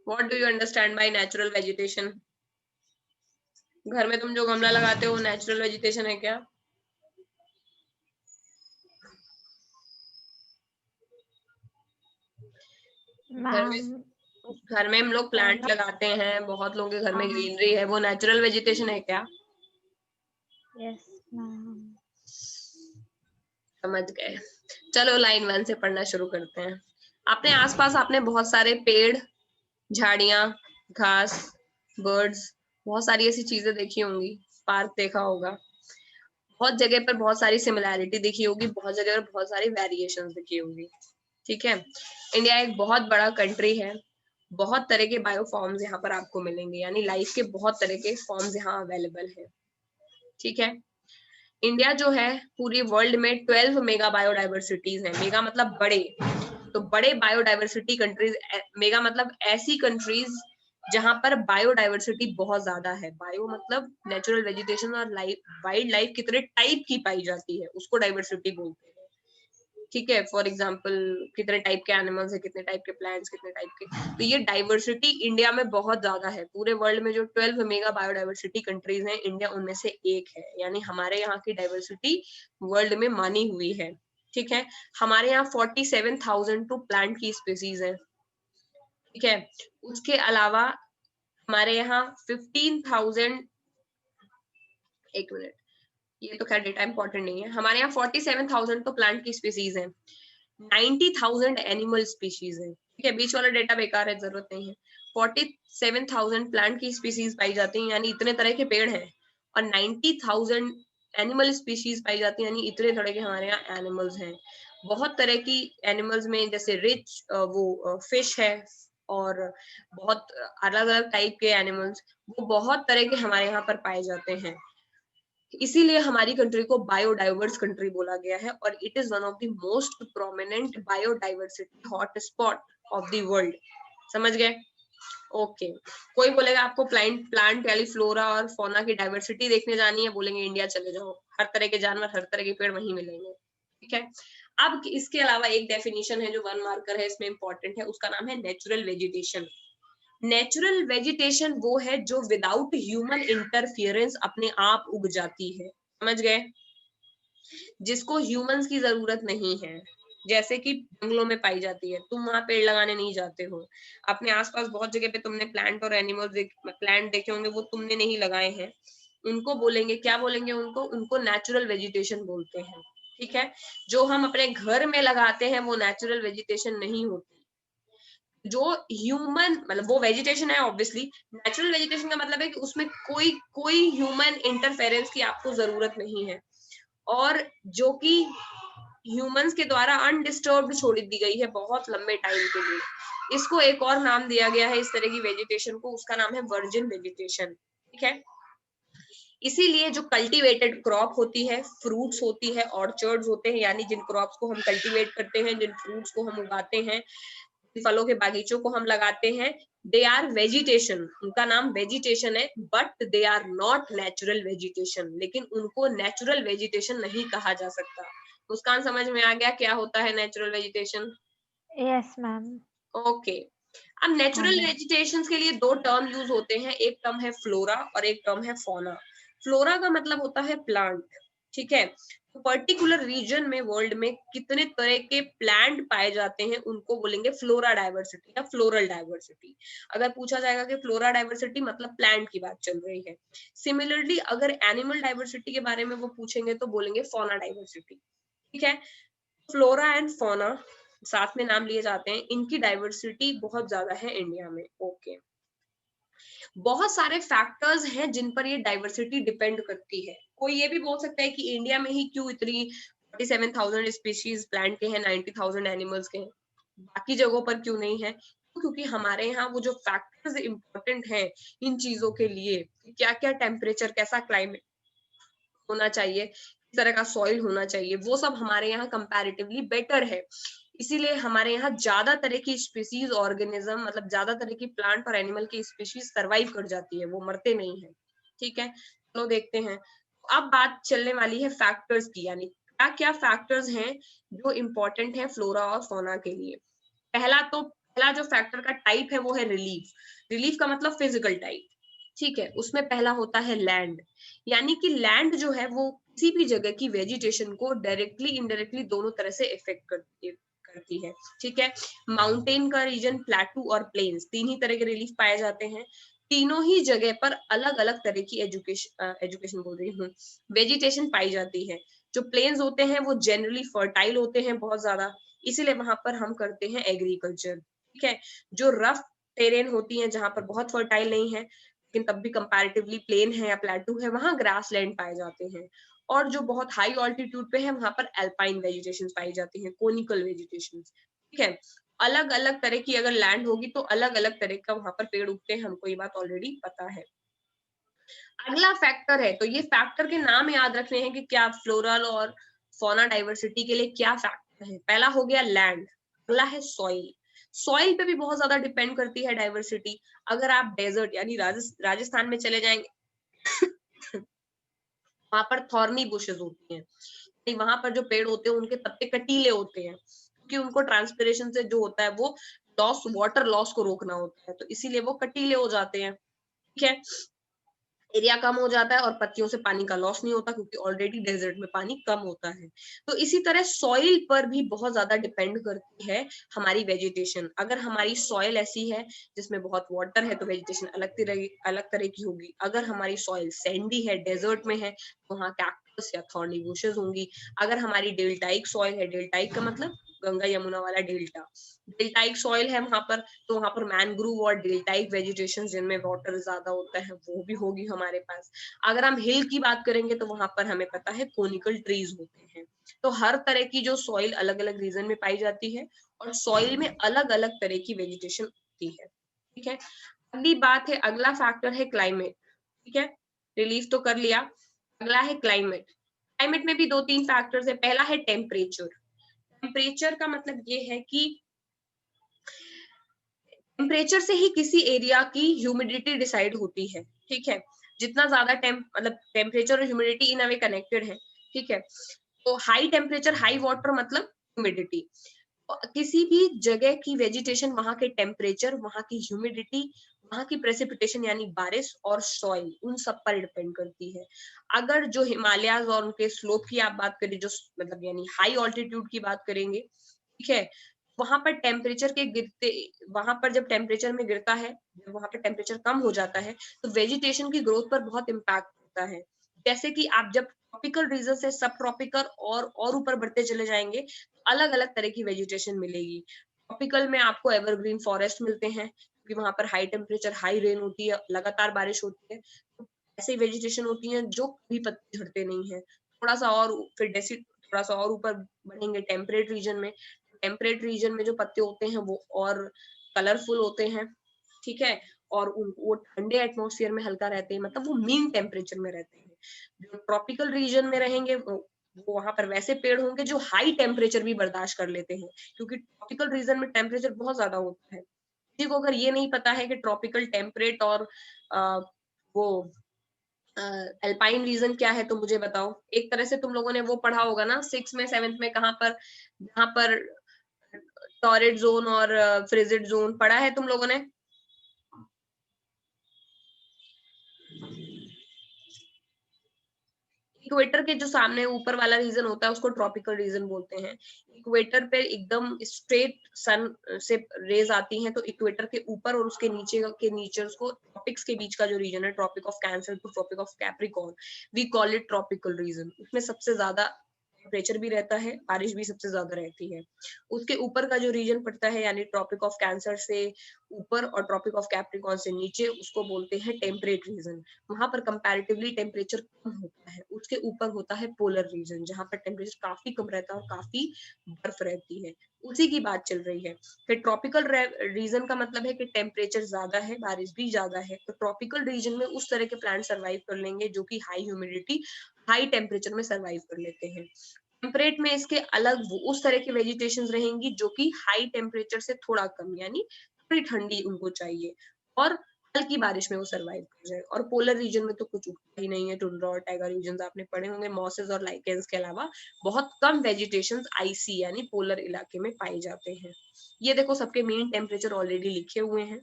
What do you understand by natural vegetation? घर में तुम जो गमला लगाते हो नेचुरल वेजिटेशन है क्या? घर में हम लोग प्लांट लगाते हैं, बहुत लोगों के घर में ग्रीनरी है, वो नेचुरल वेजिटेशन है क्या? Yes ma'am. समझ गए। चलो लाइन 1 से पढ़ना शुरू करते हैं। अपने आसपास आपने बहुत सारे पेड़, झाड़ियां, घास, बर्ड्स, बहुत सारी ऐसी चीजें देखी होंगी, पार्क देखा होगा, बहुत जगह पर बहुत सारी सिमिलैरिटी देखी होगी, बहुत जगह पर बहुत सारी वेरिएशन देखी होगी। ठीक है, इंडिया एक बहुत बड़ा कंट्री है, बहुत तरह के बायोफॉर्म्स यहाँ पर आपको मिलेंगे, यानी लाइफ के बहुत तरह के फॉर्म्स यहाँ अवेलेबल है। ठीक है, इंडिया जो है पूरी वर्ल्ड में 12 मेगा बायोडाइवर्सिटीज है। मेगा मतलब बड़े, तो बड़े बायोडाइवर्सिटी कंट्रीज, मेगा मतलब ऐसी कंट्रीज जहां पर बायोडाइवर्सिटी बहुत ज्यादा है। बायो मतलब नेचुरल वेजिटेशन और लाइफ, वाइल्ड लाइफ कितने टाइप की पाई जाती है उसको डाइवर्सिटी बोलते हैं। ठीक है, फॉर एग्जाम्पल कितने टाइप के एनिमल्स है, कितने टाइप के प्लांट्स, कितने टाइप के, तो ये डाइवर्सिटी इंडिया में बहुत ज्यादा है। पूरे वर्ल्ड में जो 12 मेगा बायोडाइवर्सिटी कंट्रीज हैं, इंडिया उनमें से एक है, यानी हमारे यहाँ की डाइवर्सिटी वर्ल्ड में मानी हुई है। ठीक है, हमारे यहाँ 47,000 टू प्लांट की स्पीसीज है। ठीक है, उसके अलावा हमारे यहाँ 15,000, एक मिनट, ये तो खैर डेटा इंपॉर्टेंट नहीं है, हमारे यहाँ 47,000 तो प्लांट की स्पीसीज है, 90,000 एनिमल स्पीशीज है। ठीक है, बीच वाला डेटा बेकार है, जरूरत नहीं है। 47,000 प्लांट की स्पीशीज पाई जाती हैं, यानी इतने तरह के पेड़ हैं, और 90,000 एनिमल स्पीशीज पाई जाती है, यानी इतने तरह के हमारे यहाँ एनिमल्स हैं। बहुत तरह की एनिमल्स में जैसे रिच वो फिश है, और बहुत अलग अलग टाइप के एनिमल्स, वो बहुत तरह के हमारे यहाँ पर पाए जाते हैं। इसीलिए हमारी कंट्री को बायोडाइवर्स कंट्री बोला गया है, और it is one of the most prominent biodiversity hotspot of the world. समझ गए? ओके, कोई बोलेगा आपको प्लांट प्लांट यानी फ्लोरा और फौना की डाइवर्सिटी देखने जानी है, बोलेंगे इंडिया चले जाओ, हर तरह के जानवर, हर तरह के पेड़ वहीं मिलेंगे। ठीक है, अब इसके अलावा एक डेफिनेशन है जो 1 मार्कर है, इसमें इंपॉर्टेंट है, उसका नाम है नेचुरल वेजिटेशन। नेचुरल वेजिटेशन वो है जो विदाउट ह्यूमन इंटरफियरेंस अपने आप उग जाती है। समझ गए? जिसको ह्यूमंस की जरूरत नहीं है, जैसे कि जंगलों में पाई जाती है। तुम वहां पेड़ लगाने नहीं जाते हो, अपने आसपास बहुत जगह पे तुमने प्लांट और एनिमल्स प्लांट देखे होंगे, वो तुमने नहीं लगाए हैं, उनको बोलेंगे, क्या बोलेंगे उनको? उनको नेचुरल वेजिटेशन बोलते हैं। ठीक है, जो हम अपने घर में लगाते हैं वो नेचुरल वेजिटेशन नहीं होती। जो ह्यूमन मतलब वो वेजिटेशन है ऑब्वियसली, नेचुरल वेजिटेशन का मतलब है कि उसमें कोई कोई ह्यूमन इंटरफेरेंस की आपको जरूरत नहीं है, और जो कि ह्यूमंस के द्वारा अनडिस्टर्ब्ड छोड़ दी गई है बहुत लंबे टाइम के लिए। इसको एक और नाम दिया गया है इस तरह की वेजिटेशन को, उसका नाम है वर्जिन वेजिटेशन। ठीक है, इसीलिए जो कल्टीवेटेड क्रॉप होती है, फ्रूट्स होती है, ऑर्चर्ड्स होते हैं, यानी जिन क्रॉप्स को हम कल्टीवेट करते हैं, जिन फ्रूट्स को हम उगाते हैं, फलों के बागीचों को हम लगाते हैं, दे आर वेजिटेशन, उनका नाम वेजिटेशन है, but they are not natural vegetation, लेकिन उनको नेचुरल वेजिटेशन नहीं कहा जा सकता। मुस्कान, समझ में आ गया क्या होता है natural vegetation? Yes ma'am. Okay, अब नेचुरल वेजिटेशन के लिए 2 टर्म यूज होते हैं, एक टर्म है फ्लोरा और एक टर्म है फौना। फ्लोरा का मतलब होता है प्लांट। ठीक है, तो पर्टिकुलर रीजन में वर्ल्ड में कितने तरह के प्लांट पाए जाते हैं उनको बोलेंगे फ्लोरा डाइवर्सिटी या फ्लोरल डाइवर्सिटी। अगर पूछा जाएगा कि फ्लोरा डाइवर्सिटी मतलब प्लांट की बात चल रही है। सिमिलरली अगर एनिमल डाइवर्सिटी के बारे में वो पूछेंगे तो बोलेंगे फौना डाइवर्सिटी। ठीक है, फ्लोरा एंड फौना साथ में नाम लिए जाते हैं, इनकी डाइवर्सिटी बहुत ज्यादा है इंडिया में। ओके, बहुत सारे फैक्टर्स हैं जिन पर ये डाइवर्सिटी डिपेंड करती है। कोई ये भी बोल सकता है कि इंडिया में ही क्यों इतनी 47,000 स्पीशीज प्लांट के हैं, 90,000 एनिमल्स के हैं, बाकी जगहों पर क्यों नहीं है? क्योंकि हमारे यहाँ वो जो फैक्टर्स इंपॉर्टेंट हैं इन चीजों के लिए, क्या क्या टेम्परेचर, कैसा क्लाइमेट होना चाहिए, किस तरह का सॉइल होना चाहिए, वो सब हमारे यहाँ कंपैरेटिवली बेटर है। इसीलिए हमारे यहाँ ज्यादा तरह की स्पीसीज ऑर्गेनिज्म, मतलब ज्यादा तरह की प्लांट और एनिमल की स्पीशीज सर्वाइव कर जाती है, वो मरते नहीं है। ठीक है, चलो देखते हैं। अब बात चलने वाली है फैक्टर्स की, यानी क्या क्या फैक्टर्स हैं जो इम्पोर्टेंट है फ्लोरा और फौना के लिए। पहला तो पहला जो फैक्टर का टाइप है वो है रिलीफ। रिलीफ का मतलब फिजिकल टाइप, ठीक है। उसमें पहला होता है लैंड, यानी कि लैंड जो है वो किसी भी जगह की वेजिटेशन को डायरेक्टली इनडायरेक्टली दोनों तरह से इफेक्ट करती है, ठीक है। माउंटेन का रीजन, प्लेटू और प्लेन्स, तीन ही तरह के रिलीफ पाए जाते हैं। तीनों ही जगह पर अलग अलग तरह की एजुकेशन बोल रही हूँ, वेजिटेशन पाई जाती है। जो प्लेन्स होते हैं वो जनरली फर्टाइल होते हैं बहुत ज्यादा, इसीलिए वहां पर हम करते हैं एग्रीकल्चर, ठीक है। जो रफ टेरेन होती है जहां पर बहुत फर्टाइल नहीं है लेकिन तब भी कंपैरेटिवली प्लेन है या प्लेटू है, वहां ग्रास लैंड पाए जाते हैं। और जो बहुत हाई ऑल्टीट्यूड पे है वहां पर एल्पाइन वेजिटेशन पाई जाती है, कोनिकल वेजिटेशन, ठीक है। अलग अलग तरह की अगर लैंड होगी तो अलग अलग तरह का वहां पर पेड़ उगते हैं, हमको ये बात ऑलरेडी पता है। अगला फैक्टर है, तो ये फैक्टर के नाम याद रखने हैं कि क्या फ्लोरल और फौना डाइवर्सिटी के लिए क्या फैक्टर है। पहला हो गया लैंड, अगला है सॉइल। सॉइल पे भी बहुत ज्यादा डिपेंड करती है डाइवर्सिटी। अगर आप डेजर्ट यानी राजस्थान में चले जाएंगे वहां पर थॉर्नी बुशेस होती हैं, वहां पर जो पेड़ होते हैं उनके पत्ते कटीले होते हैं क्योंकि उनको ट्रांसपिरेशन से जो होता है वो लॉस, वाटर लॉस को रोकना होता है, तो इसीलिए वो कटीले हो जाते हैं, ठीक है। एरिया कम हो जाता है और पत्तियों से पानी का लॉस नहीं होता क्योंकि ऑलरेडी डेजर्ट में पानी कम होता है। तो इसी तरह सॉइल पर भी बहुत ज्यादा डिपेंड करती है हमारी वेजिटेशन। अगर हमारी सॉइल ऐसी है जिसमें बहुत वाटर है तो वेजिटेशन अलग तरह की होगी। अगर हमारी सॉइल सैंडी है, डेजर्ट में है, तो वहाँ कैक्टस या थॉर्नी बुशेस होंगी। अगर हमारी डेल्टाइक सॉइल है, डेल्टाइक का मतलब गंगा यमुना वाला डेल्टा, डेल्टाइक सॉइल है वहां पर, तो वहां पर मैनग्रूव और डेल्टाइक वेजिटेशन जिनमें वाटर ज्यादा होता है वो भी होगी हमारे पास। अगर हम हिल की बात करेंगे तो वहां पर हमें पता है कोनिकल ट्रीज होते हैं। तो हर तरह की जो सॉइल अलग अलग रीजन में पाई जाती है और सॉइल में अलग अलग तरह की वेजिटेशन होती है, ठीक है। अगली बात है, अगला फैक्टर है क्लाइमेट, ठीक है। रिलीफ तो कर लिया, अगला है क्लाइमेट। क्लाइमेट में भी दो तीन फैक्टर्स है। पहला है टेम्परेचर। टेम्परेचर का मतलब ये है कि टेम्परेचर से ही किसी एरिया की ह्यूमिडिटी डिसाइड होती है, ठीक है। जितना ज्यादा मतलब टेम्परेचर और humidity in a way connected है, ठीक है। तो हाई टेम्परेचर हाई वाटर मतलब ह्यूमिडिटी। किसी भी जगह की वेजिटेशन, वहां के टेम्परेचर, वहां की ह्यूमिडिटी, वहां की प्रेसिपिटेशन यानी बारिश और सॉइल, उन सब पर डिपेंड करती है। अगर जो हिमालयाज और उनके स्लोप की आप बात करें, जो मतलब यानी हाई ऑल्टीट्यूड की बात करेंगे, ठीक है, वहां पर टेम्परेचर के गिरते, वहां पर जब टेम्परेचर में गिरता है, जब वहां पर टेम्परेचर कम हो जाता है तो वेजिटेशन की ग्रोथ पर बहुत इम्पैक्ट होता है। जैसे कि आप जब ट्रॉपिकल रीजन से सब ट्रॉपिकल और ऊपर बढ़ते चले जाएंगे, अलग अलग तरह की वेजिटेशन मिलेगी। ट्रॉपिकल में आपको एवरग्रीन फॉरेस्ट मिलते हैं क्योंकि वहां पर हाई टेम्परेचर, हाई रेन होती है, लगातार बारिश होती है, तो ऐसी वेजिटेशन होती है जो कभी पत्ते झड़ते नहीं है। थोड़ा सा और फिर थोड़ा सा और ऊपर बढ़ेंगे टेम्परेट रीजन में, टेम्परेट रीजन में जो पत्ते होते हैं वो और कलरफुल होते हैं, ठीक है। और वो ठंडे एटमॉस्फेयर में हल्का रहते हैं, मतलब वो मीन टेम्परेचर में रहते हैं। जो ट्रॉपिकल रीजन में रहेंगे वो वहां पर वैसे पेड़ होंगे जो हाई टेम्परेचर भी बर्दाश्त कर लेते हैं क्योंकि ट्रॉपिकल रीजन में टेम्परेचर बहुत ज्यादा होता है। किसी को अगर ये नहीं पता है कि ट्रॉपिकल टेम्परेट और वो अल्पाइन रीजन क्या है तो मुझे बताओ। एक तरह से तुम लोगों ने वो पढ़ा होगा ना सिक्स में, सेवेंथ में, कहाँ पर, जहाँ पर टॉरेट जोन और फ्रिजिड जोन पढ़ा है तुम लोगों ने। इक्वेटर के जो सामने ऊपर वाला रीजन होता है उसको ट्रॉपिकल रीजन बोलते हैं। इक्वेटर पे एकदम स्ट्रेट सन से रेज आती हैं, तो इक्वेटर के ऊपर और उसके नीचे के नीचर्स को, ट्रॉपिक्स के बीच का जो रीजन है, Tropic of Cancer to Tropic of Capricorn, we call it tropical region. उसमें सबसे ज्यादा टेम्परेचर भी रहता है, बारिश भी सबसे ज्यादा रहती है। उसके ऊपर का जो रीजन पड़ता है यानी ट्रॉपिक ऑफ कैंसर से ऊपर और ट्रॉपिक ऑफ कैप्रिकॉर्न से नीचे, उसको बोलते हैं टेम्परेट रीजन। वहां पर कंपैरेटिवली टेम्परेचर कम होता है। उसके ऊपर होता है पोलर रीजन जहां पर टेम्परेचर काफी कम रहता है और काफी बर्फ रहती है। उसी की बात चल रही है। फिर ट्रॉपिकल रीजन का मतलब है कि टेम्परेचर ज्यादा है, बारिश भी ज्यादा है, तो ट्रॉपिकल रीजन में उस तरह के प्लांट सर्वाइव कर लेंगे जो कि हाई ह्यूमिडिटी, हाई टेम्परेचर में सर्वाइव कर लेते हैं। टेम्परेट में इसके अलग उस तरह की वेजिटेशन रहेंगी जो कि हाई टेम्परेचर से थोड़ा कम, यानी थोड़ी ठंडी उनको चाहिए, और हल्की बारिश में वो सर्वाइव कर जाए। और पोलर रीजन में तो कुछ उगता ही नहीं है, टुंड्रा और टाइगर रीजन आपने पढ़े होंगे। मॉसेस और लाइकेंस के अलावा बहुत कम वेजिटेशन आईसी यानी पोलर इलाके में पाए जाते हैं। ये देखो सबके मीन टेम्परेचर ऑलरेडी लिखे हुए हैं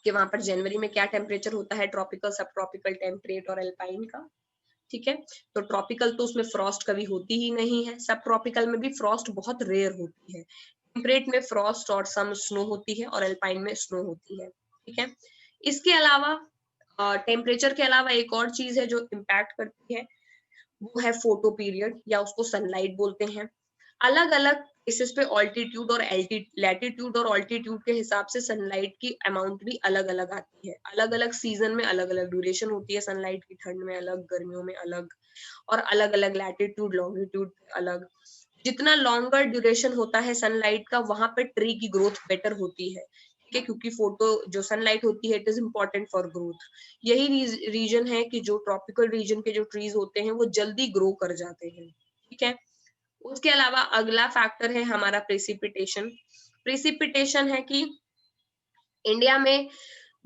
कि वहां पर जनवरी में क्या टेम्परेचर होता है, ट्रॉपिकल, सब ट्रॉपिकल, टेम्परेट और एल्पाइन का। ठीक है, तो ट्रॉपिकल तो उसमें फ्रॉस्ट कभी होती ही नहीं है, सब ट्रॉपिकल में भी फ्रॉस्ट बहुत रेयर होती है। टेम्परेट में फ्रॉस्ट और सम स्नो होती है और एल्पाइन में स्नो होती है। ठीक है, इसके अलावा टेम्परेचर के अलावा एक और चीज है जो इम्पैक्ट करती है, वो है फोटो पीरियड या उसको सनलाइट बोलते हैं। अलग अलग प्लेसेस पे ऑल्टीट्यूड और लैटिट्यूड और ऑल्टीट्यूड के हिसाब से सनलाइट की अमाउंट भी अलग अलग आती है। अलग अलग सीजन में अलग अलग ड्यूरेशन होती है सनलाइट की, ठंड में अलग, गर्मियों में अलग, और अलग अलग लैटिट्यूड लॉन्गिट्यूड अलग। जितना लॉन्गर ड्यूरेशन होता है सनलाइट का, वहां पे ट्री की ग्रोथ बेटर होती है। ठीक है, क्योंकि फोटो जो सनलाइट होती है it is important for growth. यही रीजन है कि जो ट्रॉपिकल रीजन के जो ट्रीज होते हैं वो जल्दी ग्रो कर जाते हैं। ठीक है, उसके अलावा अगला फैक्टर है हमारा प्रेसिपिटेशन। प्रेसिपिटेशन है कि इंडिया में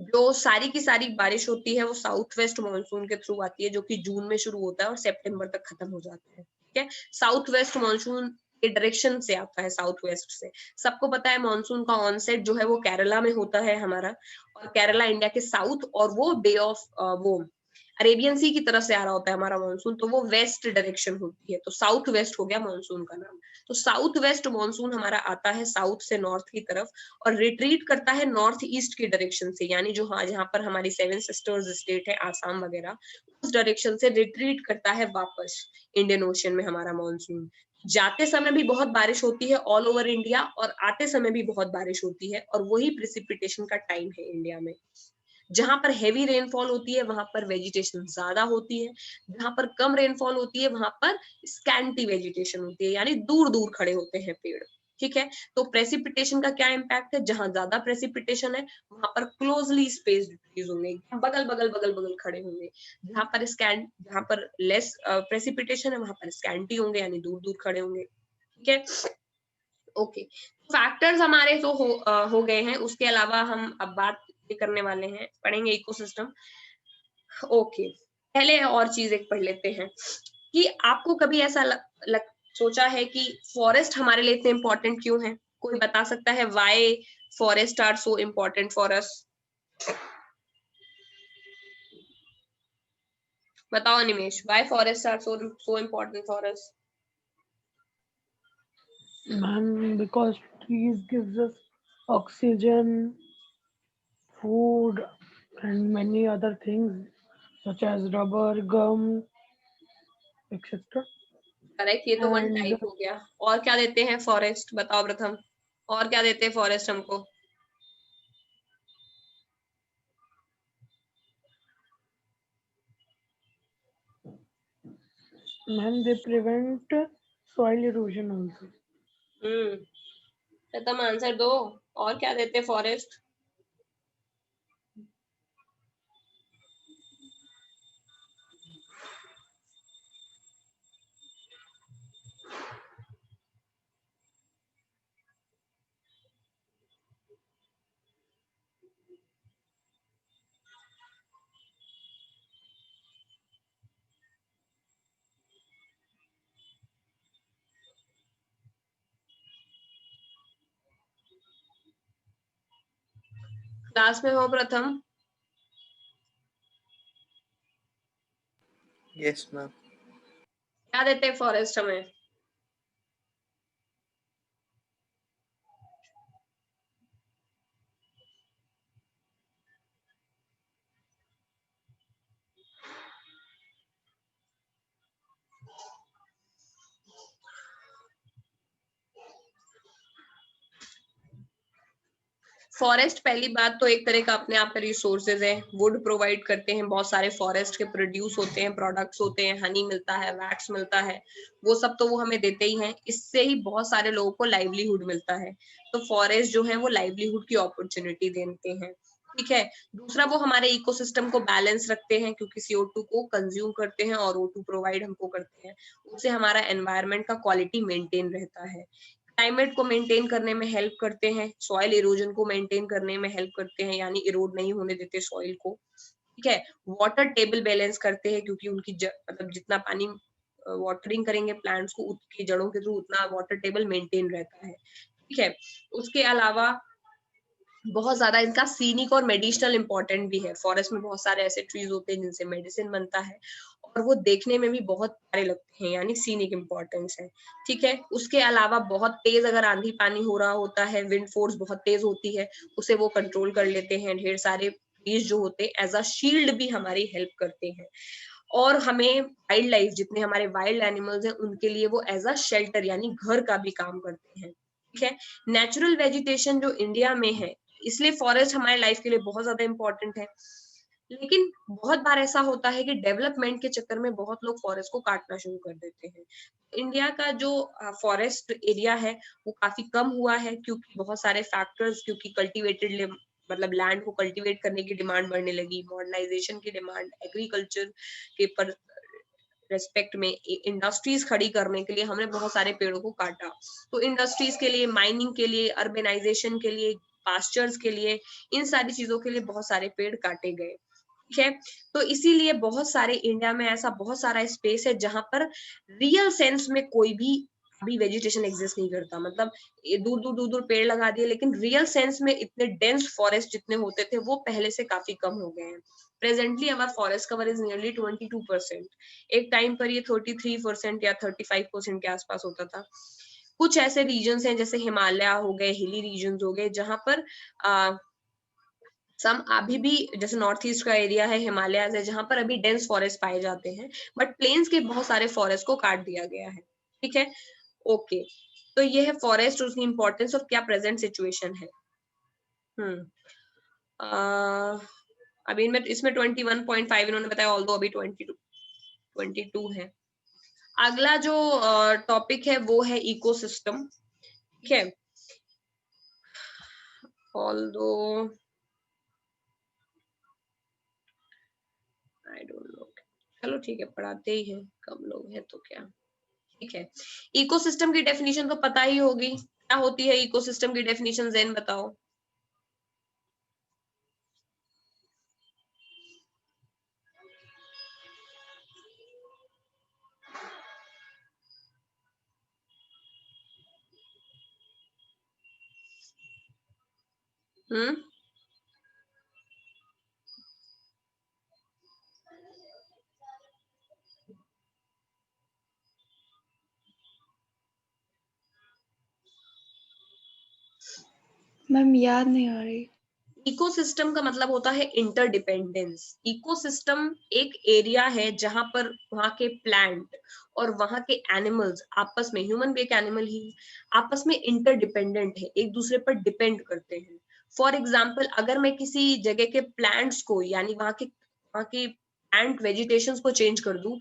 जो सारी की सारी बारिश होती है वो साउथ वेस्ट मानसून के थ्रू आती है, जो कि जून में शुरू होता है और सितंबर तक खत्म हो जाता है। ठीक है, साउथ वेस्ट मानसून के डायरेक्शन से आता है, साउथ वेस्ट से। सबको पता है मानसून का ऑनसेट जो है वो केरला में होता है हमारा, और केरला इंडिया के साउथ, और वो बे ऑफ वो अरेबियन सी की तरफ से आ रहा होता है हमारा मानसून, तो वो वेस्ट डायरेक्शन होती है, तो साउथ वेस्ट हो गया मानसून का नाम। तो साउथ वेस्ट मानसून हमारा आता है साउथ से नॉर्थ की तरफ और रिट्रीट करता है नॉर्थ ईस्ट की डायरेक्शन से, यानी जो हाँ जहाँ पर हमारी 7 सिस्टर्स स्टेट है आसाम वगैरह, उस डायरेक्शन से रिट्रीट करता है वापस इंडियन ओशन में हमारा मानसून। जाते समय भी बहुत बारिश होती है ऑल ओवर इंडिया, और आते समय भी बहुत बारिश होती है, और वही प्रिसिपिटेशन का टाइम है इंडिया में। जहां पर हेवी रेनफॉल होती है वहां पर वेजिटेशन ज्यादा होती है, जहां पर कम रेनफॉल होती है वहां पर स्कैंटी वेजिटेशन होती है, यानी दूर दूर खड़े होते हैं पेड़। ठीक है, तो प्रेसिपिटेशन का क्या इम्पैक्ट है, जहां ज्यादा प्रेसिपिटेशन है वहां पर क्लोजली स्पेस्ड ट्रीज होंगे, बगल बगल बगल बगल खड़े होंगे। जहां पर लेस प्रेसिपिटेशन है वहां पर स्कैंटी होंगे, यानी दूर दूर खड़े होंगे। ठीक है, ओके, फैक्टर्स हमारे तो हो गए हैं। उसके अलावा हम अब बात करने वाले हैं, पढ़ेंगे इकोसिस्टम। ओके, पहले और चीज एक पढ़ लेते हैं कि आपको कभी ऐसा सोचा है कि फॉरेस्ट हमारे लिए इतने इंपॉर्टेंट क्यों है? कोई बता सकता है why forest are so important for us? बताओ Nimesh, why forest are so important for us? Ma'am, because trees gives us oxygen, food, and many other things such as rubber, gum, etc. Correct, ये तो one And type हो गया। और क्या देते हैं forest, बताओ प्रथम, और क्या देते हैं फॉरेस्ट हमको? ma'am, they prevent soil erosion also. प्रथम आंसर दो, और क्या देते हैं फॉरेस्ट? क्लास में हो प्रथम? Yes, ma'am. क्या देते हैं फॉरेस्ट हमें? फॉरेस्ट पहली बात तो एक तरह का अपने आप का रिसोर्सेज है, वुड प्रोवाइड करते हैं, बहुत सारे फॉरेस्ट के प्रोड्यूस होते हैं, प्रोडक्ट्स होते हैं, हनी मिलता है, वैक्स मिलता है, वो सब तो वो हमें देते ही हैं। इससे ही बहुत सारे लोगों को लाइवलीहुड मिलता है, तो फॉरेस्ट जो है वो लाइवलीहुड की अपॉर्चुनिटी देते हैं। ठीक है, दूसरा वो हमारे इकोसिस्टम को बैलेंस रखते हैं, क्योंकि CO2 को कंज्यूम करते हैं और O2 प्रोवाइड हमको करते हैं, उससे हमारा एनवायरनमेंट का क्वालिटी मेंटेन रहता है। क्लाइमेट को मेंटेन करने में हेल्प करते हैं, सॉइल इरोजन को मेंटेन करने में हेल्प करते हैं, यानी इरोड नहीं होने देते सॉइल को, ठीक है। वाटर टेबल बैलेंस करते हैं, क्योंकि उनकी मतलब जितना पानी वाटरिंग करेंगे प्लांट्स को उसकी जड़ों के थ्रू उतना वाटर टेबल मेंटेन रहता है, ठीक है। उसके अलावा बहुत ज्यादा इनका सीनिक और मेडिसिनल इंपॉर्टेंट भी है। फॉरेस्ट में बहुत सारे ऐसे ट्रीज होते हैं जिनसे मेडिसिन बनता है और वो देखने में भी बहुत प्यारे लगते हैं, यानी सीनिक इंपॉर्टेंस है, ठीक है। उसके अलावा बहुत तेज अगर आंधी पानी हो रहा होता है, विंड फोर्स बहुत तेज होती है, उसे वो कंट्रोल कर लेते हैं। ढेर सारे ट्रीज जो होते हैं एज अ शील्ड भी हमारी हेल्प करते हैं। और हमें वाइल्ड लाइफ, जितने हमारे वाइल्ड एनिमल्स हैं उनके लिए वो एज अ शेल्टर यानी घर का भी काम करते हैं, ठीक है। नेचुरल वेजिटेशन जो इंडिया में है, इसलिए फॉरेस्ट हमारे लाइफ के लिए बहुत ज्यादा इंपॉर्टेंट है। लेकिन बहुत बार ऐसा होता है कि डेवलपमेंट के चक्कर में बहुत लोग फॉरेस्ट को काटना शुरू कर देते हैं। इंडिया का जो फॉरेस्ट एरिया है वो काफी कम हुआ है, क्योंकि बहुत सारे फैक्टर्स, क्योंकि कल्टीवेटेड मतलब लैंड को कल्टीवेट करने की डिमांड बढ़ने लगी, मॉडर्नाइजेशन की डिमांड, एग्रीकल्चर के पर रेस्पेक्ट में इंडस्ट्रीज खड़ी करने के लिए हमने बहुत सारे पेड़ों को काटा। तो इंडस्ट्रीज के लिए, माइनिंग के लिए, अर्बेनाइजेशन के लिए, पास्चर्स के लिए, इन सारी चीजों के लिए बहुत सारे पेड़ काटे गए, ठीक है। तो इसीलिए बहुत सारे इंडिया में ऐसा बहुत सारा स्पेस है जहां पर रियल सेंस में कोई भी अभी वेजिटेशन एग्जिस्ट नहीं करता। मतलब दूर दूर दूर दूर पेड़ लगा दिए, लेकिन रियल सेंस में इतने डेंस फॉरेस्ट जितने होते थे वो पहले से काफी कम हो गए हैं। प्रेजेंटली हमारा फॉरेस्ट कवर इज नियरली 22%। एक टाइम पर ये 33% या 35% के आसपास होता था। कुछ ऐसे रीजन्स हैं जैसे हिमालय हो गए, हिली रीजन्स हो गए, जहां पर सम अभी भी, जैसे नॉर्थ ईस्ट का एरिया है, हिमालय है, जहां पर अभी डेंस फॉरेस्ट पाए जाते हैं, बट प्लेन्स के बहुत सारे फॉरेस्ट को काट दिया गया है, ठीक है। ओके, तो ये है फॉरेस्ट, उसकी इंपॉर्टेंस और क्या प्रेजेंट सिचुएशन है। अभी इनमें इसमें 21.5 इन्होंने बताया, ऑल्दो अभी 22 है। अगला जो टॉपिक है वो है इकोसिस्टम, ठीक है। ऑल्दो आई डोंट नो, चलो ठीक है, पढ़ाते ही हैं, कम लोग हैं तो क्या, ठीक है। इकोसिस्टम की डेफिनेशन तो पता ही होगी, क्या होती है इकोसिस्टम की डेफिनेशन, ज़ेन बताओ। हम्म, मैम याद नहीं आ रही। इकोसिस्टम का मतलब होता है इंटरडिपेंडेंस। इकोसिस्टम एक एरिया है जहां पर वहां के प्लांट और वहां के एनिमल्स आपस में, ह्यूमन भी एक एनिमल ही, आपस में इंटरडिपेंडेंट है, एक दूसरे पर डिपेंड करते हैं। फॉर एग्जाम्पल, अगर मैं किसी जगह के प्लांट्स को, यानी वहां की प्लांट वेजिटेशंस को चेंज कर दूं,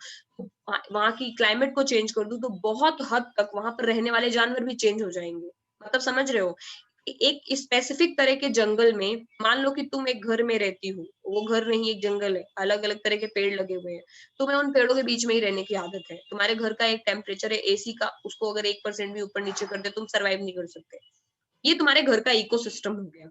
वहां की क्लाइमेट को चेंज कर दूं, तो बहुत हद तक वहां पर रहने वाले जानवर भी चेंज हो जाएंगे। मतलब समझ रहे हो, एक स्पेसिफिक तरह के जंगल में, मान लो कि तुम एक घर में रहती हो, वो घर नहीं एक जंगल है, अलग अलग तरह के पेड़ लगे हुए हैं, तुम्हें उन पेड़ों के बीच में ही रहने की आदत है। तुम्हारे घर का एक टेम्परेचर है एसी का, उसको अगर 1% भी ऊपर नीचे कर दे तुम सरवाइव नहीं कर सकते। ये तुम्हारे घर का इकोसिस्टम हो गया,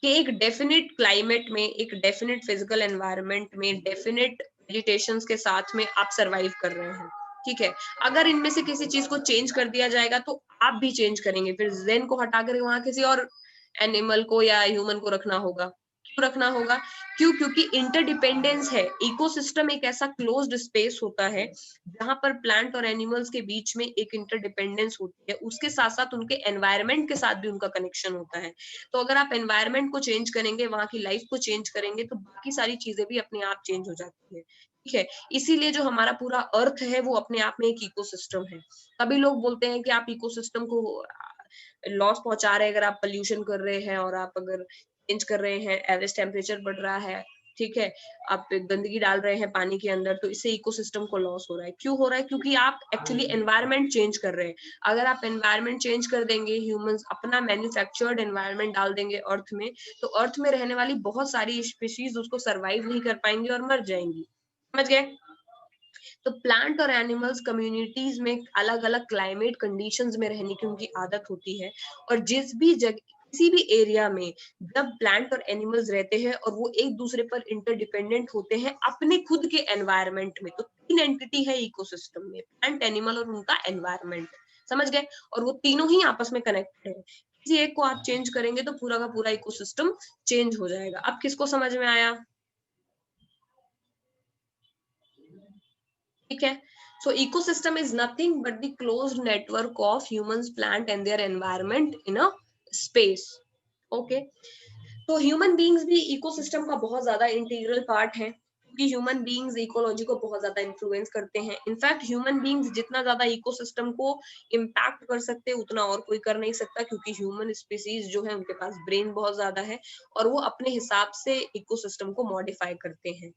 कि एक डेफिनेट क्लाइमेट में, एक डेफिनेट फिजिकल एनवायरनमेंट में, डेफिनेट वेजिटेशंस के साथ में आप सरवाइव कर रहे हैं, ठीक है। अगर इनमें से किसी चीज को चेंज कर दिया जाएगा तो आप भी चेंज करेंगे, फिर जेन को हटाकर वहां किसी और एनिमल को या ह्यूमन को रखना होगा। क्यों रखना होगा? क्योंकि इंटरडिपेंडेंस है। इकोसिस्टम एक ऐसा क्लोज्ड स्पेस होता है जहां पर प्लांट और एनिमल्स के बीच में एक इंटरडिपेंडेंस होती है, उसके साथ साथ उनके एनवायरनमेंट के साथ भी उनका कनेक्शन होता है। तो अगर आप एनवायरनमेंट को चेंज करेंगे, वहां की लाइफ को चेंज करेंगे, तो बाकी सारी चीजें भी अपने आप चेंज हो जाती है, ठीक है। इसीलिए जो हमारा पूरा अर्थ है वो अपने आप में एक इकोसिस्टम है। तभी लोग बोलते हैं कि आप इकोसिस्टम को लॉस पहुंचा रहे हैं अगर आप पोल्यूशन कर रहे हैं, और आप अगर चेंज कर रहे हैं, एवरेज टेम्परेचर बढ़ रहा है, ठीक है, आप गंदगी डाल रहे हैं पानी के अंदर, तो इससे इकोसिस्टम को लॉस हो रहा है। क्यों हो रहा है? क्योंकि आप एक्चुअली एनवायरनमेंट चेंज कर रहे हैं। अगर आप एनवायरनमेंट चेंज कर देंगे, ह्यूमंस अपना मैन्युफैक्चर्ड एनवायरनमेंट डाल देंगे अर्थ में, तो अर्थ में रहने वाली बहुत सारी स्पीशीज उसको सर्वाइव नहीं कर पाएंगी और मर जाएंगी। समझ गए? तो प्लांट और एनिमल्स कम्युनिटीज में अलग अलग क्लाइमेट कंडीशंस में रहने की उनकी आदत होती है, और जिस भी जगह किसी भी एरिया में जब प्लांट और एनिमल्स रहते हैं और वो एक दूसरे पर इंटरडिपेंडेंट होते हैं अपने खुद के एनवायरनमेंट में, तो तीन एंटिटी है इकोसिस्टम में, प्लांट, एनिमल और उनका एनवायरनमेंट, समझ गए? और वो तीनों ही आपस में कनेक्टेड है, किसी एक को आप चेंज करेंगे तो पूरा का पूरा इकोसिस्टम चेंज हो जाएगा। अब किसको समझ में आया? ठीक है। So ecosystem is nothing but the closed network of humans, plant and their environment in a space. Okay. तो ह्यूमन बींग्स भी इकोसिस्टम का बहुत ज्यादा इंटीग्रल पार्ट है, क्योंकि ह्यूमन बींग्स इकोलॉजी को बहुत ज्यादा इन्फ्लुएंस करते हैं। इनफैक्ट ह्यूमन बींग्स जितना ज्यादा इकोसिस्टम को इम्पैक्ट कर सकते हैं उतना और कोई कर नहीं सकता, क्योंकि ह्यूमन स्पीसीज जो है उनके पास ब्रेन बहुत ज्यादा है और वो अपने हिसाब से इकोसिस्टम को मॉडिफाई करते हैं,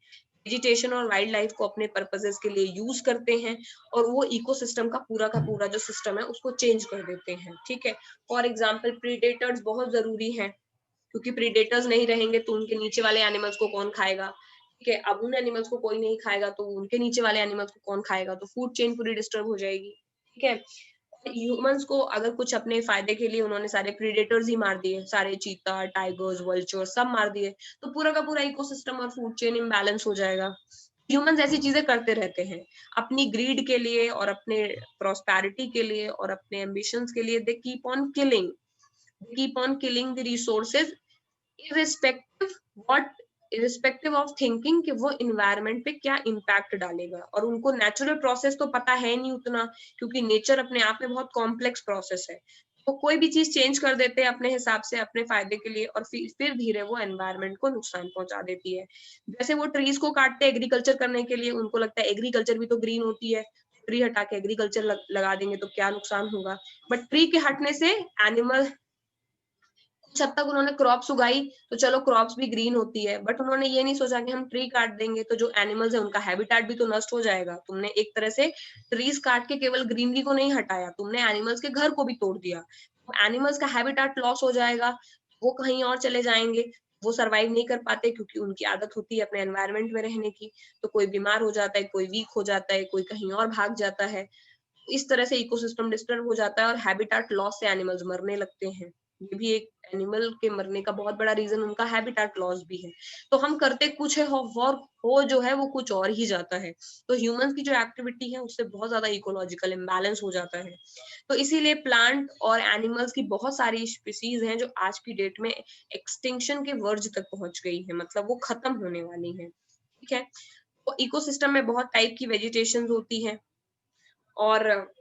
वेजिटेशन और वाइल्ड लाइफ को अपने पर्पसेस के लिए यूज करते हैं, और वो इकोसिस्टम का पूरा जो सिस्टम है उसको चेंज कर देते हैं। ठीक है। फॉर एग्जाम्पल प्रीडेटर्स बहुत जरूरी है, क्योंकि प्रीडेटर्स नहीं रहेंगे तो उनके नीचे वाले एनिमल्स को कौन खाएगा? ठीक है। अब उन एनिमल्स को कोई नहीं खाएगा तो उनके नीचे वाले एनिमल्स को कौन खाएगा? तो फूड चेन पूरी डिस्टर्ब हो जाएगी। ठीक है। ह्यूमंस को अगर कुछ अपने फायदे के लिए उन्होंने सारे प्रीडेटर्स ही मार दिए, सारे चीता, टाइगर्स, वल्चर्स सब मार दिए, तो पूरा का पूरा इकोसिस्टम और फूड चेन इम्बैलेंस हो जाएगा। ह्यूमंस ऐसी चीजें करते रहते हैं अपनी ग्रीड के लिए और अपने प्रॉस्पेरिटी के लिए और अपने एम्बिशंस के लिए। They keep on killing the resources irrespective of thinking कि वो इन्वायरमेंट पे क्या इम्पैक्ट डालेगा। और उनको नेचुरल प्रोसेस तो पता है नहीं उतना, क्योंकि नेचर अपने आप में बहुत कॉम्प्लेक्स प्रोसेस है, तो कोई भी चीज चेंज कर देते हैं अपने हिसाब से अपने फायदे के लिए, और फिर धीरे वो एनवायरमेंट को नुकसान पहुंचा देती है। जैसे वो ट्रीज को काटते हैं एग्रीकल्चर करने के लिए, उनको लगता है एग्रीकल्चर भी तो ग्रीन होती है, ट्री हटा के एग्रीकल्चर लगा देंगे तो क्या नुकसान होगा। बट ट्री के हटने से एनिमल, कुछ हद तक उन्होंने क्रॉप्स उगाई तो चलो क्रॉप्स भी ग्रीन होती है, बट उन्होंने ये नहीं सोचा कि हम ट्री काट देंगे तो जो एनिमल्स है उनका हैबिटेट भी तो नष्ट हो जाएगा। तुमने एक तरह से ट्रीज काट के केवल ग्रीनरी को नहीं हटाया, तुमने एनिमल्स के घर को भी तोड़ दिया, एनिमल्स का हैबिटेट लॉस हो जाएगा, वो कहीं और चले जाएंगे, वो सरवाइव नहीं कर पाते, क्योंकि उनकी आदत होती है अपने एनवायरमेंट में रहने की। तो कोई बीमार हो जाता है, कोई वीक हो जाता है, कोई कहीं और भाग जाता है, इस तरह से इकोसिस्टम डिस्टर्ब हो जाता है और हैबिटेट लॉस से एनिमल्स मरने लगते हैं। ये भी एक एनिमल के मरने का बहुत बड़ा रीजन उनका हैबिटेट लॉस भी है। तो हम करते कुछ है और हो जो है वो कुछ और ही जाता है। तो ह्यूमंस की जो एक्टिविटी है उससे बहुत ज्यादा इकोलॉजिकल इम्बैलेंस हो जाता है। तो इसीलिए प्लांट और एनिमल्स की बहुत सारी स्पीसीज हैं जो आज की डेट में एक्सटिंक्शन के वर्ज तक पहुंच गई है, मतलब वो खत्म होने वाली है। ठीक है। तो इकोसिस्टम में बहुत टाइप की वेजिटेशन होती है, और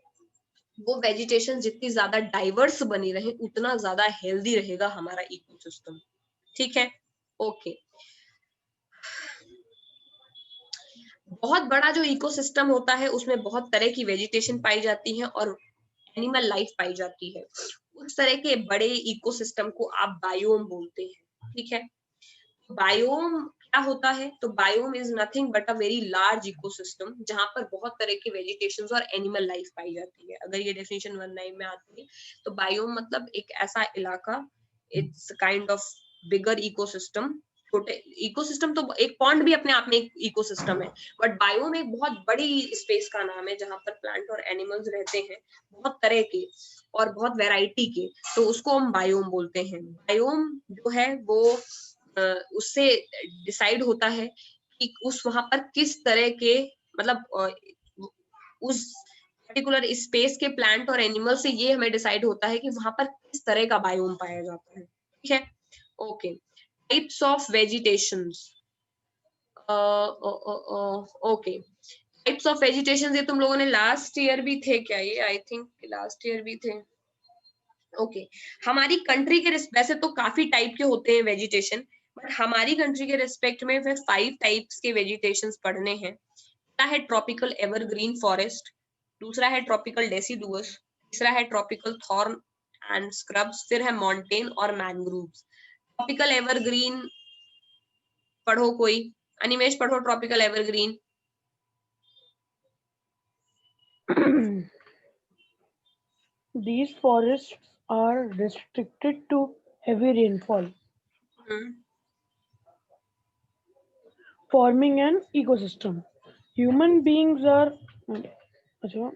वो वेजिटेशन जितनी ज्यादा डाइवर्स बनी रहे उतना ज्यादा हेल्दी रहेगा हमारा इकोसिस्टम। ठीक है। ओके। बहुत बड़ा जो इकोसिस्टम होता है उसमें बहुत तरह की वेजिटेशन पाई जाती है और एनिमल लाइफ पाई जाती है। उस तरह के बड़े इकोसिस्टम को आप बायोम बोलते हैं। ठीक है। बायोम क्या होता है? तो biome is nothing but a very large ecosystem जहां पर बहुत तरह के वेजिटेशन और एनिमल लाइफ पाई जाती है। अगर ये डेफिनेशन 19 में आती है तो बायोम मतलब एक ऐसा इलाका, it's kind of bigger ecosystem. छोटे इकोसिस्टम तो एक पॉन्ड भी अपने आप में एक इकोसिस्टम है, बट बायोम एक बहुत बड़ी स्पेस का नाम है जहां पर प्लांट और एनिमल्स रहते हैं बहुत तरह के और बहुत वैरायटी के, तो उसको हम बायोम बोलते हैं। बायोम जो है वो उससे डिसाइड होता है कि उस वहां पर किस तरह के, मतलब उस पर्टिकुलर स्पेस के प्लांट और एनिमल से ये हमें डिसाइड होता है कि वहां पर किस तरह का बायोम पाया जाता है। ठीक है। Okay. Types of vegetations. Okay. Types of vegetation ये तुम लोगों ने लास्ट ईयर भी थे क्या? ये आई थिंक लास्ट ईयर भी थे। ओके। हमारी कंट्री के वैसे तो काफी टाइप के होते हैं वेजिटेशन, बट हमारी कंट्री के रिस्पेक्ट में फिर 5 टाइप्स के वेजिटेशंस पढ़ने हैं। पहला है ट्रॉपिकल एवरग्रीन फॉरेस्ट, दूसरा है ट्रॉपिकल डेसिडुअस, तीसरा है ट्रॉपिकल थॉर्न एंड स्क्रब्स, फिर है मॉन्टेन और मैनग्रूव्स। ट्रॉपिकल एवरग्रीन पढ़ो कोई। अनिमेश पढ़ो tropical evergreen. These forests are restricted to heavy rainfall, forming an ecosystem. Human beings are. अच्छा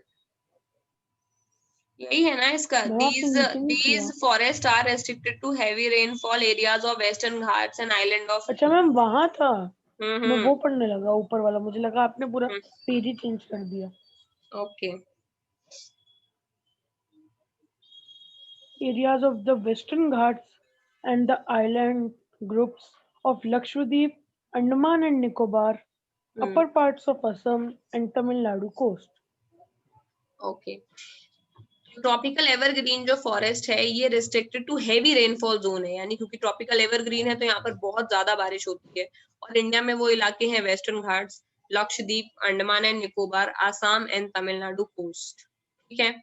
यही है ना इसका. मैम आपने These नीचे नहीं these किया. forests are restricted to heavy rainfall areas of Western Ghats and island of. अच्छा मैम वहाँ था. मैं वो हम्म. पढ़ने लगा ऊपर वाला. मुझे लगा आपने पूरा पेज ही चेंज कर दिया. Okay. Areas of the Western Ghats and the island groups of Lakshadweep, Andaman and Nicobar, upper parts of Assam and Tamil Nadu coast. Okay. Tropical evergreen जो फॉरेस्ट है ये restricted to heavy rainfall zone है, यानी क्योंकि tropical evergreen है तो यहाँ पर बहुत ज्यादा बारिश होती है. और इंडिया में वो इलाके हैं Western Ghats, Lakshadweep, Andaman and Nicobar, Assam and Tamil Nadu coast. ठीक है,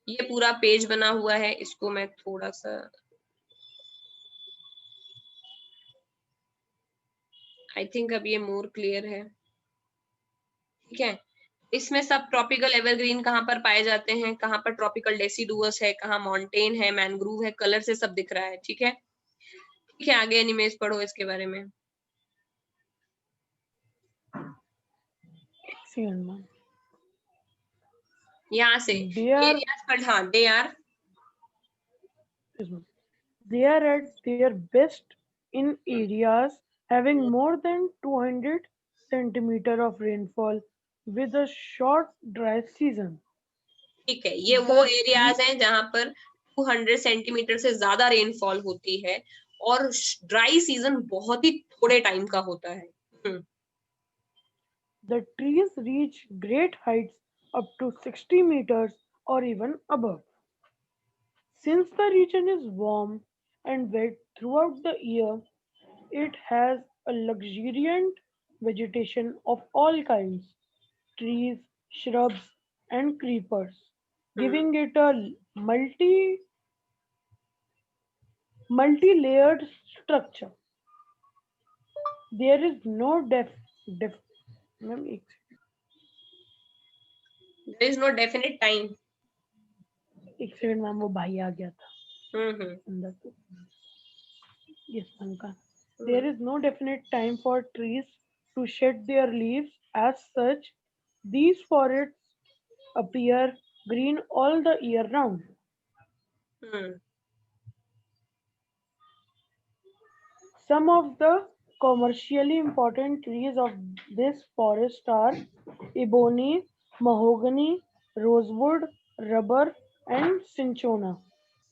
ये पूरा पेज बना हुआ है. इसको मैं थोड़ा सा, आई थिंक अब ये मोर क्लियर है. ठीक है, इसमें सब ट्रॉपिकल एवरग्रीन कहाँ पर पाए जाते हैं, कहाँ पर ट्रॉपिकल डेसिडुअस है, कहाँ माउंटेन है, मैनग्रूव है, कलर से सब दिख रहा है. ठीक है. ठीक है, आगे एनिमेज पढ़ो इसके बारे में. Excellent, ma'am. यहाँ से They are, एरियाज पर. हाँ, they are. yes, ma'am. They are at their best in areas having more than 200 centimeter of rainfall with a short dry season. ठीक है, ये वो एरियाज हैं जहाँ पर 200 सेंटीमीटर से ज्यादा रेनफॉल होती है और ड्राई सीजन बहुत ही थोड़े टाइम का होता है. The trees reach great heights up to 60 meters or even above. Since the region is warm and wet throughout the year, it has a luxuriant vegetation of all kinds, trees, shrubs, and creepers, giving it a multi-layered structure. There is no ma'am एक there is no definite time. Second ma'am वो भाई आ गया था अंदर तो. Yes, Anka. There is no definite time for trees to shed their leaves. As such, these forests appear green all the year round. Some of the commercially important trees of this forest are ebony, mahogany, rosewood, rubber, and cinchona.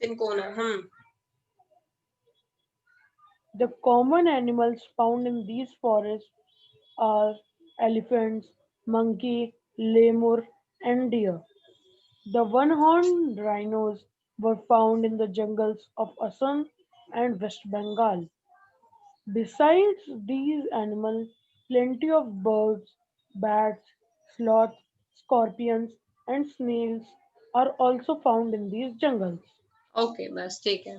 Cinchona. The common animals found in these forests are elephants, monkey, lemur, and deer. The one-horned rhinos were found in the jungles of Assam and West Bengal. Besides these animals, plenty of birds, bats, sloths, scorpions, and snails are also found in these jungles. Okay बस ठीक है.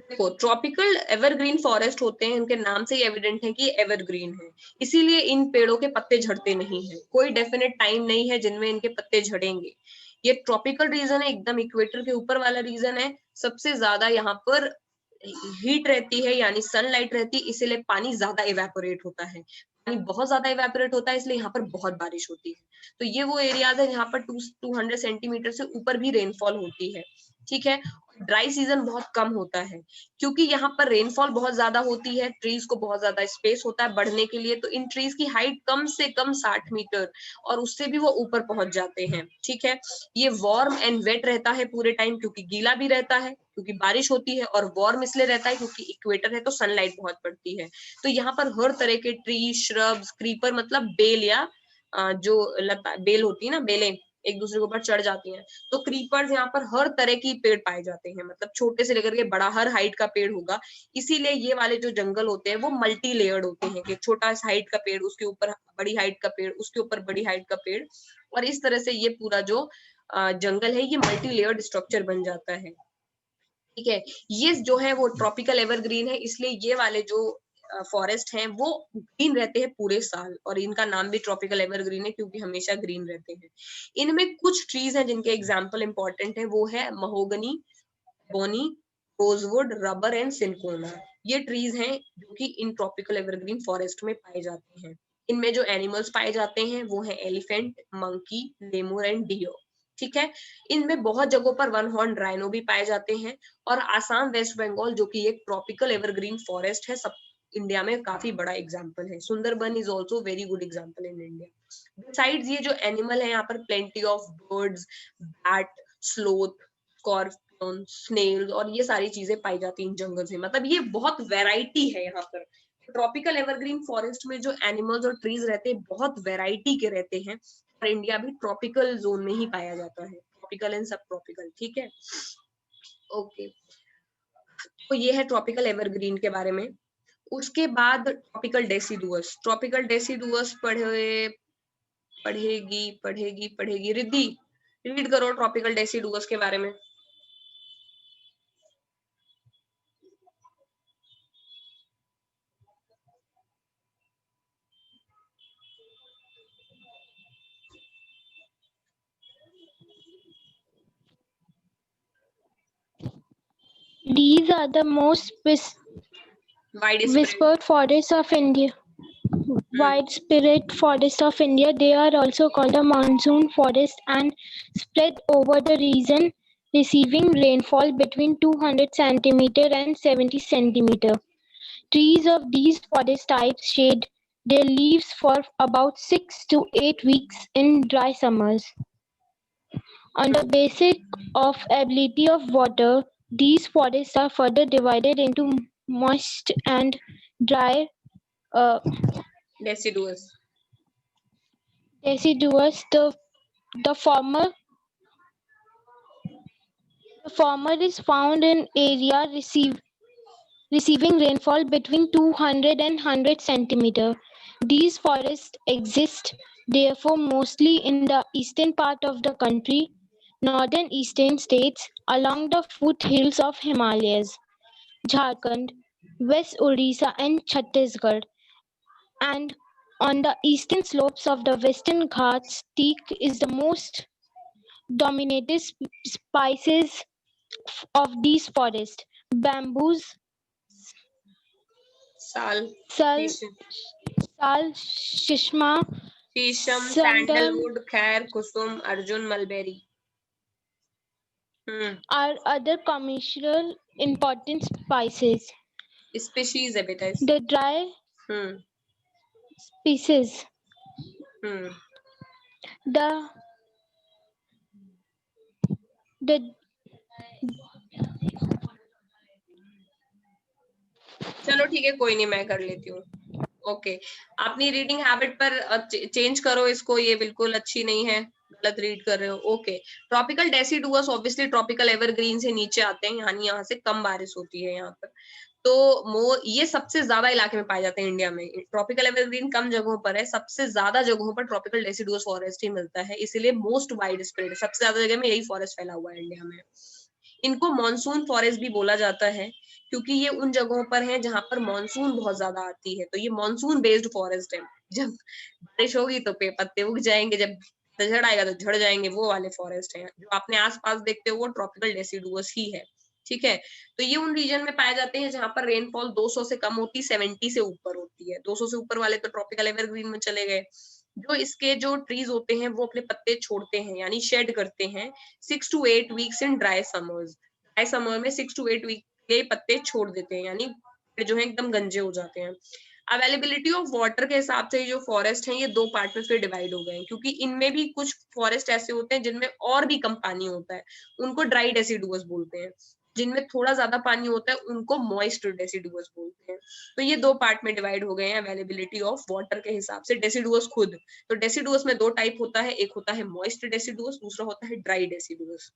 देखो, tropical evergreen forest होते हैं, इनके नाम से ही evident है कि एवरग्रीन है, इसीलिए इन पेड़ों के पत्ते झड़ते नहीं है. कोई डेफिनेट टाइम नहीं है जिनमें इनके पत्ते झड़ेंगे. ये ट्रॉपिकल रीजन है, एकदम इक्वेटर के ऊपर वाला रीजन है. सबसे ज्यादा यहाँ पर हीट रहती है, यानी सनलाइट रहती है, इसीलिए पानी ज्यादा इवेपोरेट होता है. पानी बहुत ज्यादा इवेपोरेट होता है, इसलिए यहाँ पर बहुत बारिश होती है. तो ये वो एरियाज है जहाँ पर 200 सेंटीमीटर से ऊपर भी रेनफॉल होती है. ठीक है. ड्राई सीजन बहुत कम होता है क्योंकि यहाँ पर रेनफॉल बहुत ज्यादा होती है, ट्रीज को बहुत ज्यादा स्पेस होता है बढ़ने के लिए, तो इन ट्रीज की हाइट कम से कम 60 मीटर और उससे भी वो ऊपर पहुंच जाते हैं. ठीक है. ये वार्म एंड वेट रहता है पूरे टाइम, क्योंकि गीला भी रहता है क्योंकि बारिश होती है, और वार्म इसलिए रहता है क्योंकि इक्वेटर है तो सनलाइट बहुत पड़ती है. तो यहाँ पर हर तरह के ट्री, श्रब्स, क्रीपर मतलब बेल या जो लता बेल होती है ना, बेलें एक दूसरे के ऊपर चढ़ जाती हैं, तो क्रीपर्स यहाँ पर हर तरह की पेड़ पाए जाते हैं, मतलब छोटे से लेकर के बड़ा हर हाइट का पेड़ होगा. इसीलिए ये वाले जो जंगल होते हैं वो मल्टी लेयर्ड होते हैं कि छोटा हाइट का पेड़, उसके ऊपर बड़ी हाइट का पेड़, उसके ऊपर बड़ी हाइट का पेड़, और इस तरह से ये पूरा जो जंगल है ये मल्टी लेयर्ड स्ट्रक्चर बन जाता है. ठीक है. ये जो है वो ट्रॉपिकल एवरग्रीन है, इसलिए ये वाले जो फॉरेस्ट हैं वो ग्रीन रहते हैं पूरे साल, और इनका नाम भी ट्रॉपिकल एवरग्रीन है क्योंकि हमेशा ग्रीन रहते हैं. इनमें कुछ ट्रीज हैं जिनके एग्जाम्पल इंपॉर्टेंट है, वो है mahogany, ebony, rosewood, rubber and cinchona. ये ट्रीज हैं जो कि इन ट्रॉपिकल एवरग्रीन फॉरेस्ट में पाए जाते हैं. इनमें जो एनिमल्स पाए जाते हैं वो है elephant, monkey, lemur and deer. ठीक है, इनमें बहुत जगहों पर वन हॉर्न राइनो भी पाए जाते हैं। और आसाम, वेस्ट बंगाल जो कि एक ट्रॉपिकल एवरग्रीन फॉरेस्ट है, सब इंडिया में काफी बड़ा एग्जाम्पल है। Sundarban is also very good example in India. Besides ये जो एनिमल है, यहाँ पर plenty of birds, bat, sloth, scorpion, snails और ये सारी चीजें पाई जाती हैं इन जंगल में। मतलब ये बहुत वैरायटी है यहाँ पर। ट्रॉपिकल एवरग्रीन फॉरेस्ट में जो एनिमल्स और ट्रीज रहते हैं बहुत वैरायटी के रहते हैं। और इंडिया भी ट्रॉपिकल जोन में ही पाया जाता है, ट्रॉपिकल एंड सब ट्रॉपिकल। ठीक है, ओके। तो ये है ट्रॉपिकल एवरग्रीन के बारे में। उसके बाद ट्रॉपिकल डेसिडुअस। ट्रॉपिकल डेसिडुअस पढ़ेगी रिद्धि, रीड करो ट्रॉपिकल डेसिडुअस के बारे में। These are the most whispered forests of India. Widespread forests of India. They are also called the monsoon forest and spread over the region, receiving rainfall between 200 centimeter and 70 centimeter. Trees of these forest types shade their leaves for about 6 to 8 weeks in dry summers. On the basis of availability of water, these forests are further divided into moist and dry deciduous. The former is found in area receiving rainfall between 200 and 100 centimeter. These forests exist therefore mostly in the eastern part of the country, northern eastern states, along the foothills of Himalayas, Jharkhand, West Odisha and Chhattisgarh, and on the eastern slopes of the Western Ghats. Teak is the most dominant species of these forests. Bamboos, Sal, shishma, sheesham, sandalwood, khair, kusum, arjun, mulberry are other commercial important spices. Species है बेटा। The dry species. चलो ठीक है, कोई नहीं, मैं कर लेती हूँ। ओके, अपनी रीडिंग हैबिट पर चेंज करो इसको, ये बिल्कुल अच्छी नहीं है, गलत रीड कर रहे हो। Okay, tropical deciduous obviously tropical evergreen से नीचे आते हैं, यानी यहाँ से कम बारिश होती है यहाँ पर। तो ये सबसे ज्यादा इलाके में पाए जाते हैं इंडिया में। ट्रॉपिकल एवरग्रीन कम जगहों पर है, सबसे ज्यादा जगहों पर ट्रॉपिकल डेसिडुअस फॉरेस्ट ही मिलता है, इसीलिए मोस्ट वाइड स्प्रेड, सबसे ज्यादा जगह में यही फॉरेस्ट फैला हुआ है इंडिया में। इनको मॉनसून फॉरेस्ट भी बोला जाता है क्योंकि ये उन जगहों पर है जहां पर मॉनसून बहुत ज्यादा आती है, तो ये मॉनसून बेस्ड फॉरेस्ट है। जब बारिश होगी तो पत्ते उग जाएंगे, जब झड़ आएगा तो झड़ जाएंगे, वो वाले फॉरेस्ट हैं। जो आपने आसपास देखते हो वो ट्रॉपिकल डेसिडुअस ही है। ठीक है, तो ये उन रीजन में पाए जाते हैं जहां पर रेनफॉल 200 से कम होती, 70 से ऊपर होती है। 200 से ऊपर वाले तो ट्रॉपिकल एवरग्रीन में चले गए। जो इसके जो ट्रीज होते हैं वो अपने पत्ते छोड़ते हैं, यानी शेड करते हैं 6 to 8 weeks in dry summers. Dry summer में 6 to 8 वीक के पत्ते छोड़ देते हैं, यानी जो है एकदम गंजे हो जाते हैं। अवेलेबिलिटी ऑफ वाटर के हिसाब से जो फॉरेस्ट हैं ये दो पार्ट में फिर डिवाइड हो गए हैं, क्योंकि इनमें भी कुछ फॉरेस्ट ऐसे होते हैं जिनमें और भी कम पानी होता है, उनको ड्राई डेसिडुअस बोलते हैं। जिनमें थोड़ा ज्यादा पानी होता है उनको मॉइस्ट डेसिडुअस बोलते हैं। तो ये दो पार्ट में डिवाइड हो गए हैं अवेलेबिलिटी ऑफ वाटर के हिसाब से। डेसिडुअस खुद, तो डेसिडुअस में दो टाइप होता है, एक होता है मॉइस्ट डेसिडुअस, दूसरा होता है ड्राई डेसिडुअस।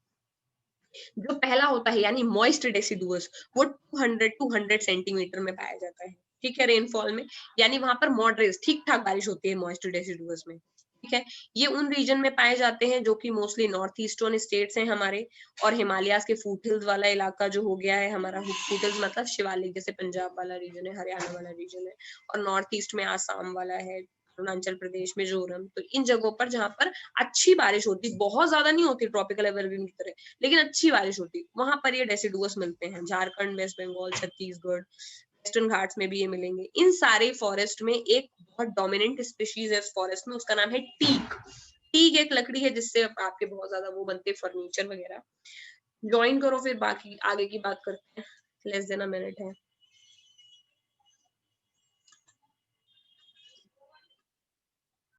जो पहला होता है यानी मॉइस्ट डेसिडुअस, वो 200 सेंटीमीटर में पाया जाता है। ठीक है, रेनफॉल में, यानी वहां पर मॉडरेट ठीक ठाक बारिश होती है मॉइस्ट डेसिडुअस में। ठीक है, ये उन रीजन में पाए जाते हैं जो कि मोस्टली नॉर्थ ईस्टर्न स्टेट्स हैं हमारे, और हिमालयाज के फुटहिल्स वाला इलाका जो हो गया है हमारा। फुटहिल्स मतलब शिवालिक, जैसे पंजाब वाला रीजन है, हरियाणा वाला रीजन है, और नॉर्थ ईस्ट में आसाम वाला है, अरुणाचल प्रदेश, मिजोरम। तो इन जगहों पर जहां पर अच्छी बारिश होती, बहुत ज्यादा नहीं होती ट्रॉपिकल एवरग्रीन की तरह, लेकिन अच्छी बारिश होती, वहां पर ये डेसिडुअस मिलते हैं। झारखंड, वेस्ट बंगाल, छत्तीसगढ़, वेस्टर्न घाट्स में भी ये मिलेंगे। इन सारे फॉरेस्ट में एक बहुत डोमिनेंट स्पीशीज है इस फॉरेस्ट में, उसका नाम है टीक। टीक एक लकड़ी है जिससे आपके बहुत ज्यादा वो बनते हैं फर्नीचर वगैरह। ज्वाइन करो फिर बाकी आगे की बात करते हैं। लेस देन अ मिनट है।